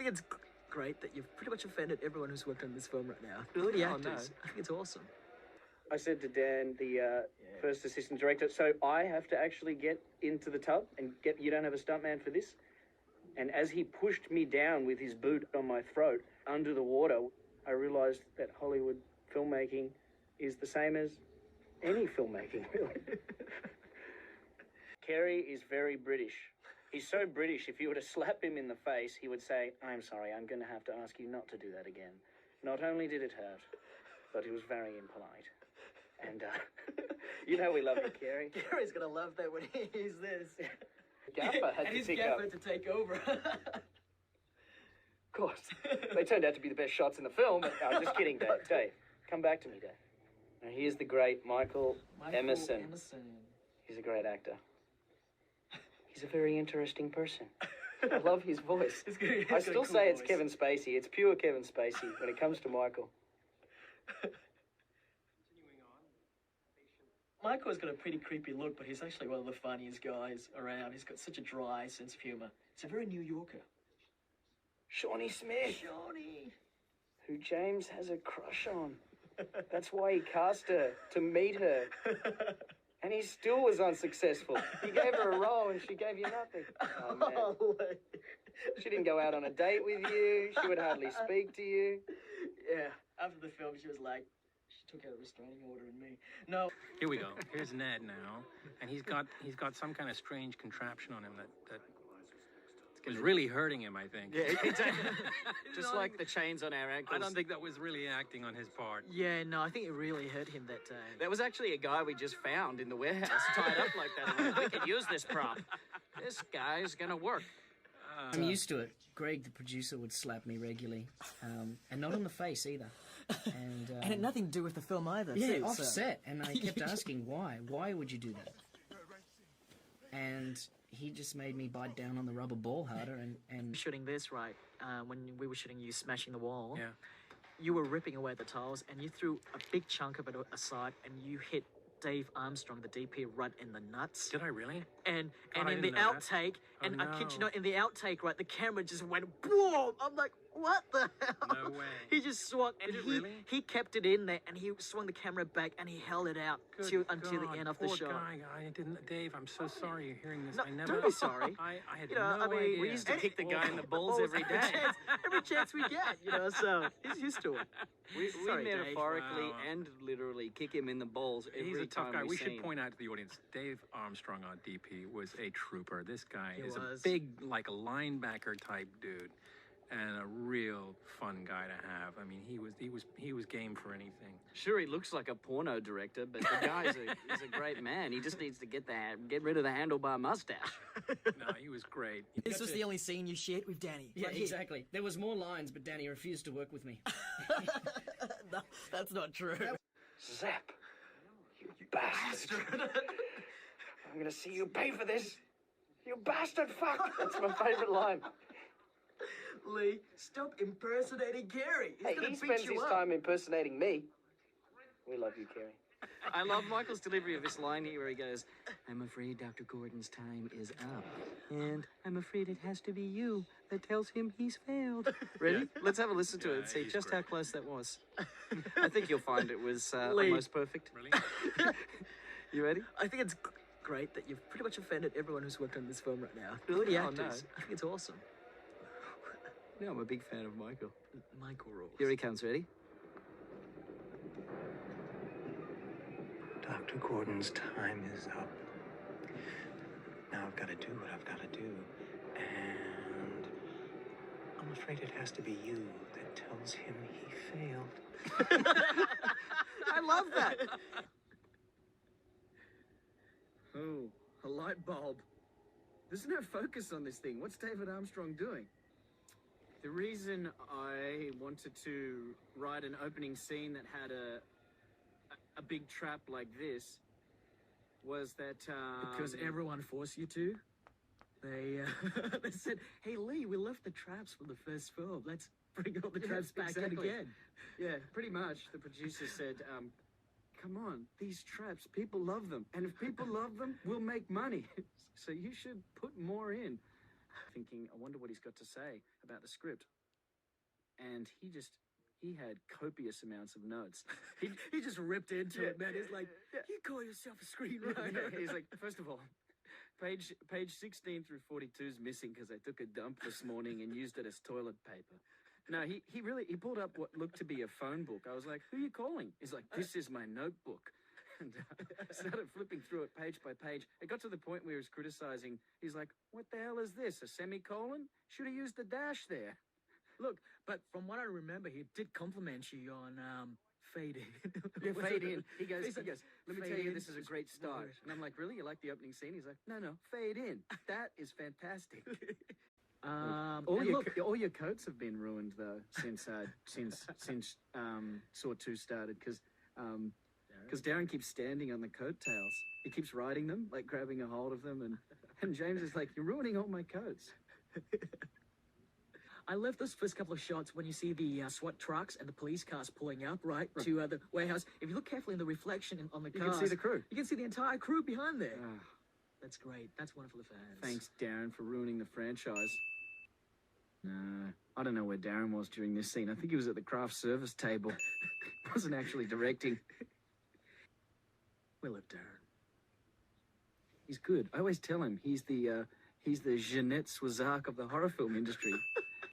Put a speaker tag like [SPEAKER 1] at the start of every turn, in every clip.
[SPEAKER 1] think it's great that you've pretty much offended everyone who's worked on this film right now. Really, the actors. I think it's awesome.
[SPEAKER 2] I said to Dan, the first assistant director, so I have to actually get into the tub and you don't have a stuntman for this? And as he pushed me down with his boot on my throat under the water, I realised that Hollywood filmmaking is the same as any filmmaking, really. Kerry is very British. He's so British, if you were to slap him in the face, he would say, I'm sorry, I'm going to have to ask you not to do that again. Not only did it hurt, but it was very impolite. And, you know we love you, Kerry.
[SPEAKER 1] Gary's going to love that when he hears this.
[SPEAKER 2] Gaffer had
[SPEAKER 1] and
[SPEAKER 2] to
[SPEAKER 1] his
[SPEAKER 2] pick
[SPEAKER 1] gaffer
[SPEAKER 2] up.
[SPEAKER 1] to take over.
[SPEAKER 2] Of course. They turned out to be the best shots in the film. No, I'm just kidding, Dave. Dave, come back to me, Dave. Now, here's the great Michael Emerson. He's a great actor. He's a very interesting person. I love his voice. I still say it's Kevin Spacey. It's pure Kevin Spacey when it comes to Michael.
[SPEAKER 1] Michael's got a pretty creepy look, but he's actually one of the funniest guys around. He's got such a dry sense of humour. He's a very New Yorker.
[SPEAKER 2] Shawnee Smith.
[SPEAKER 1] Shawnee.
[SPEAKER 2] Who James has a crush on. That's why he cast her, to meet her. And he still was unsuccessful. He gave her a role and she gave you nothing. Oh, man. She didn't go out on a date with you. She would hardly speak to you.
[SPEAKER 1] Yeah, after the film, she was like, she took out a restraining order in me. No.
[SPEAKER 3] Here we go. Here's Ned now, and he's got some kind of strange contraption on him that is really hurting him, I think.
[SPEAKER 4] Yeah, exactly. Just like the chains on our ankles.
[SPEAKER 3] I don't think that was really acting on his part.
[SPEAKER 1] Yeah, no, I think it really hurt him that day.
[SPEAKER 4] There was actually a guy we just found in the warehouse tied up like that. We could use this prop. This guy's gonna work.
[SPEAKER 5] I'm used to it. Greg, the producer, would slap me regularly, and not on the face either. And
[SPEAKER 1] it had nothing to do with the film either.
[SPEAKER 5] Yeah,
[SPEAKER 1] too,
[SPEAKER 5] offset. And I kept asking why. Why would you do that? And he just made me bite down on the rubber ball harder. And
[SPEAKER 1] shooting this right, when we were shooting you smashing the wall,
[SPEAKER 3] Yeah.
[SPEAKER 1] you were ripping away the tiles, and you threw a big chunk of it aside, and you hit Dave Armstrong, the DP, right in the nuts.
[SPEAKER 3] Did I really?
[SPEAKER 1] And
[SPEAKER 3] God, I
[SPEAKER 1] in the
[SPEAKER 3] didn't know that.
[SPEAKER 1] outtake, and
[SPEAKER 3] Oh,
[SPEAKER 1] I kid you
[SPEAKER 3] no.
[SPEAKER 1] not, in the outtake, right, the camera just went boom. I'm like, what the hell?
[SPEAKER 3] No way.
[SPEAKER 1] He just swung, and
[SPEAKER 3] Did it really?
[SPEAKER 1] he kept it in there, and he swung the camera back, and he held it out until the end of the
[SPEAKER 3] Poor
[SPEAKER 1] shot.
[SPEAKER 3] guy. I didn't. Dave, I'm so sorry you're hearing this.
[SPEAKER 1] No,
[SPEAKER 3] I never.
[SPEAKER 1] don't be sorry.
[SPEAKER 3] I had
[SPEAKER 1] You know,
[SPEAKER 3] no
[SPEAKER 1] I mean,
[SPEAKER 3] idea.
[SPEAKER 1] we
[SPEAKER 4] used to kick the guy in the balls
[SPEAKER 1] Balls
[SPEAKER 4] every day.
[SPEAKER 1] every chance we get, you know, so he's used to it.
[SPEAKER 4] We
[SPEAKER 1] Sorry, Dave.
[SPEAKER 4] metaphorically
[SPEAKER 3] Wow.
[SPEAKER 4] and literally kick him in the balls every
[SPEAKER 3] He's a tough
[SPEAKER 4] time
[SPEAKER 3] guy. We
[SPEAKER 4] see
[SPEAKER 3] should
[SPEAKER 4] him.
[SPEAKER 3] point out to the audience, Dave Armstrong on DP was a trooper. This guy is
[SPEAKER 1] was.
[SPEAKER 3] a big, like a linebacker type dude, and a real fun guy to have. I mean, he was game for anything.
[SPEAKER 4] Sure, he looks like a porno director, but the guy is a great man. He just needs to get rid of the handlebar mustache.
[SPEAKER 3] No, he was great.
[SPEAKER 1] This was the only scene you shared with Danny.
[SPEAKER 5] yeah,
[SPEAKER 1] Right here.
[SPEAKER 5] exactly. There was more lines, but Danny refused to work with me.
[SPEAKER 1] No, that's not true.
[SPEAKER 2] Zap. You bastard. I'm gonna see you pay for this. You bastard fuck. That's my favourite line.
[SPEAKER 1] Lee, stop impersonating Gary. He's
[SPEAKER 2] Hey,
[SPEAKER 1] gonna
[SPEAKER 2] he
[SPEAKER 1] beat
[SPEAKER 2] spends
[SPEAKER 1] you
[SPEAKER 2] his
[SPEAKER 1] up.
[SPEAKER 2] time impersonating me. We love you, Kerry.
[SPEAKER 4] I love Michael's delivery of this line here where he goes, I'm afraid Dr. Gordon's time is up. And I'm afraid it has to be you that tells him he's failed. Ready? Let's have a listen to it and see
[SPEAKER 3] he's
[SPEAKER 4] just
[SPEAKER 3] great.
[SPEAKER 4] how close that was. I think you'll find it was
[SPEAKER 1] Lee.
[SPEAKER 4] almost perfect.
[SPEAKER 3] Really?
[SPEAKER 4] You ready?
[SPEAKER 1] I think it's great that you've pretty much offended everyone who's worked on this film right now. Really, the
[SPEAKER 4] Oh,
[SPEAKER 1] actors.
[SPEAKER 4] no.
[SPEAKER 1] I think it's awesome.
[SPEAKER 4] Yeah, I'm a big fan of Michael.
[SPEAKER 1] Michael rules.
[SPEAKER 4] Here he comes, ready?
[SPEAKER 6] Dr. Gordon's time is up. Now I've got to do what I've got to do. And I'm afraid it has to be you that tells him he failed.
[SPEAKER 1] I love that.
[SPEAKER 7] Oh, a light bulb. There's no focus on this thing. What's David Armstrong doing? The reason I wanted to write an opening scene that had a big trap like this was that
[SPEAKER 1] Because everyone forced you to. They they said, "Hey Lee, we left the traps from the first film. Let's bring all the traps back
[SPEAKER 7] exactly.
[SPEAKER 1] in again."
[SPEAKER 7] Yeah, pretty much. The producer said, come on, these traps, people love them. And if people love them, we'll make money. So you should put more in. thinking, I wonder what he's got to say about the script. And he had copious amounts of notes.
[SPEAKER 1] He just ripped into
[SPEAKER 7] Yeah,
[SPEAKER 1] it, man. He's like,
[SPEAKER 7] yeah.
[SPEAKER 1] you call yourself a screenwriter?
[SPEAKER 7] He's like, first of all, page 16 through 42 is missing because I took a dump this morning and used it as toilet paper. No, he pulled up what looked to be a phone book. I was like, who are you calling? He's like, this is my notebook. And started flipping through it page by page. It got to the point where he was criticizing. He's like, what the hell is this? A semicolon? Should have used the dash there.
[SPEAKER 1] Look, but from what I remember, he did compliment you on Fade In.
[SPEAKER 7] Yeah,
[SPEAKER 1] Was
[SPEAKER 7] fade
[SPEAKER 1] it-
[SPEAKER 7] in. He goes, let me
[SPEAKER 1] Fade
[SPEAKER 7] tell you,
[SPEAKER 1] in.
[SPEAKER 7] this is a great start. And I'm like, really? You like the opening scene? He's like, no, fade in. That is fantastic. All your coats have been ruined though since Saw 2 started because Darren keeps standing on the coattails. He keeps riding them, like grabbing a hold of them, and James is like, you're ruining all my coats.
[SPEAKER 1] I love those first couple of shots when you see the SWAT trucks and the police cars pulling up, right, to the warehouse. If you look carefully in the reflection on the
[SPEAKER 7] You
[SPEAKER 1] cars,
[SPEAKER 7] can see the crew.
[SPEAKER 1] you can see the entire crew behind there.
[SPEAKER 7] Ah,
[SPEAKER 1] That's great. That's wonderful for fans.
[SPEAKER 7] thanks, Darren, for ruining the franchise. No, I don't know where Darren was during this scene. I think he was at the craft service table. Wasn't actually directing.
[SPEAKER 1] We love Darren.
[SPEAKER 7] He's good. I always tell him he's the Jeanette Swazak of the horror film industry.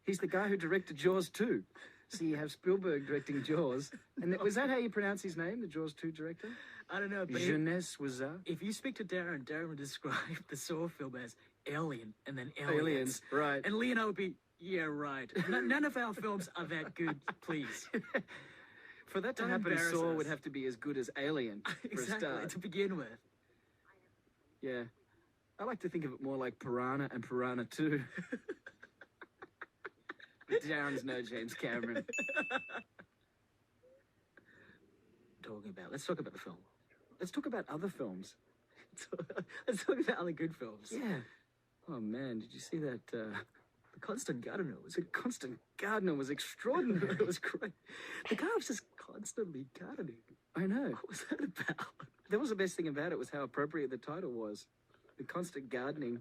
[SPEAKER 7] He's the guy who directed Jaws 2. So you have Spielberg directing Jaws. And was that how you pronounce his name, the Jaws 2 director?
[SPEAKER 1] I don't know, but
[SPEAKER 7] Jeanette Swazak?
[SPEAKER 1] if you speak to Darren, Darren would describe the Saw film as Alien and then
[SPEAKER 7] Aliens, right.
[SPEAKER 1] And Leonardo would be, yeah, right. None of our films are that good, please.
[SPEAKER 7] For that to
[SPEAKER 1] Don't
[SPEAKER 7] happen,
[SPEAKER 1] embarrass
[SPEAKER 7] Saw
[SPEAKER 1] us.
[SPEAKER 7] would have to be as good as Alien for a
[SPEAKER 1] Exactly,
[SPEAKER 7] start.
[SPEAKER 1] to begin with.
[SPEAKER 7] Yeah. I like to think of it more like Piranha and Piranha 2. But Darren's no James Cameron.
[SPEAKER 1] Let's talk about the film.
[SPEAKER 7] Let's talk about other films.
[SPEAKER 1] Let's talk about other good films.
[SPEAKER 7] Yeah. Oh man, did you see that?
[SPEAKER 1] The Constant Gardener was
[SPEAKER 7] The Constant Gardener was extraordinary.
[SPEAKER 1] it was great. The guy was just constantly gardening.
[SPEAKER 7] I know.
[SPEAKER 1] What was that about?
[SPEAKER 7] That was the best thing about it was how appropriate the title was. The Constant Gardening.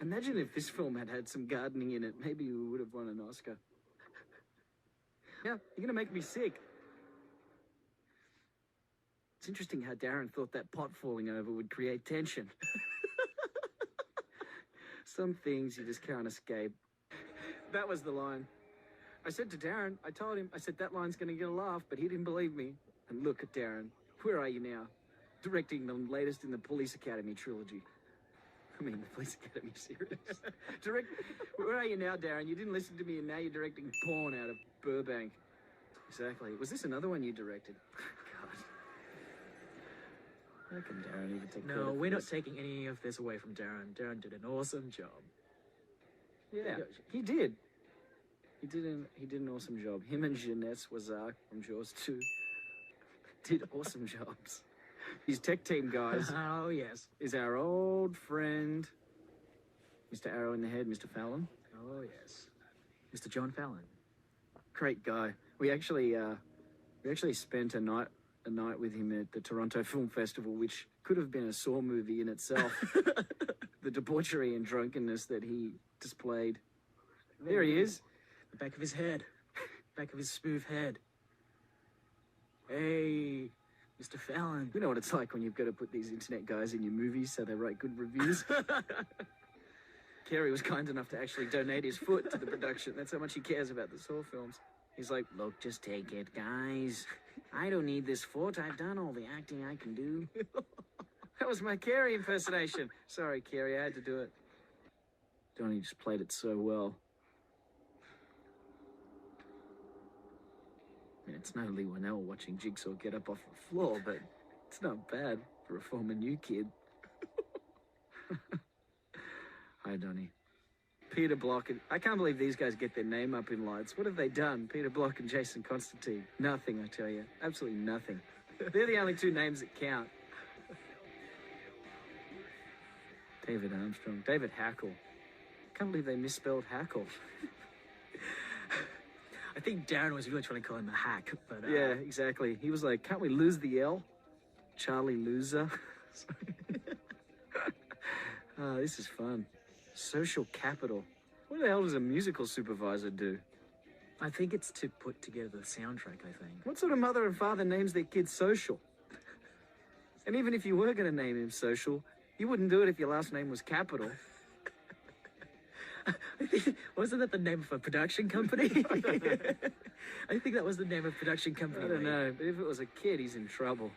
[SPEAKER 7] Imagine if this film had had some gardening in it. Maybe we would have won an Oscar. Yeah, you're going to make me sick. It's interesting how Darren thought that pot falling over would create tension. Some things you just can't escape. That was the line. I said to Darren, I told him, I said, that line's going to get a laugh, but he didn't believe me. And look at Darren. Where are you now? Directing the latest in the Police Academy trilogy. I mean, the Police Academy series. Where are you now, Darren? You didn't listen to me, and now you're directing porn out of Burbank. Exactly. Was this another one you directed? God. How can Darren even take credit
[SPEAKER 1] No,
[SPEAKER 7] for
[SPEAKER 1] we're not
[SPEAKER 7] this?
[SPEAKER 1] taking any of this away from Darren. Darren did an awesome job.
[SPEAKER 7] Yeah, he did. He did an awesome job. Him and Jeanette Swazak from Jaws 2 did awesome jobs. His tech team guys
[SPEAKER 1] Oh, yes.
[SPEAKER 7] is our old friend, Mr. Arrow in the Head, Mr. Fallon.
[SPEAKER 1] Oh, yes. Mr. John Fallon.
[SPEAKER 7] Great guy. We actually spent a night with him at the Toronto Film Festival, which could have been a Saw movie in itself. The debauchery and drunkenness that he displayed. There he is.
[SPEAKER 1] The back of his head. Back of his smooth head. Hey, Mr. Fallon.
[SPEAKER 7] You know what it's like when you've got to put these internet guys in your movies so they write good reviews. Kerry was kind enough to actually donate his foot to the production. That's how much he cares about the Saw films. He's like, look, just take it, guys. I don't need this foot. I've done all the acting I can do. That was my Kerry impersonation. Sorry, Kerry, I had to do it. Donnie just played it so well. I mean, it's no Lee Winnell watching Jigsaw get up off the floor, but it's not bad for a former new kid. Hi, Donnie. Peter Block. I can't believe these guys get their name up in lights. What have they done? Peter Block and Jason Constantine. Nothing, I tell you. Absolutely nothing. They're the only two names that count. David Armstrong. David Hackle. Can't believe they misspelled Hackle.
[SPEAKER 1] I think Darren was really trying to call him a hack, but...
[SPEAKER 7] Yeah, exactly. He was like, can't we lose the L? Charlie Loser. This is fun.
[SPEAKER 1] Social capital. What the hell does a musical supervisor do?
[SPEAKER 5] I think it's to put together the soundtrack, I think.
[SPEAKER 1] What sort of mother and father names their kid Social? And even if you were going to name him Social, you wouldn't do it if your last name was Capital.
[SPEAKER 5] Wasn't that the name of a production company? I think that was the name of production company.
[SPEAKER 1] I don't know, but if it was a kid, he's in trouble.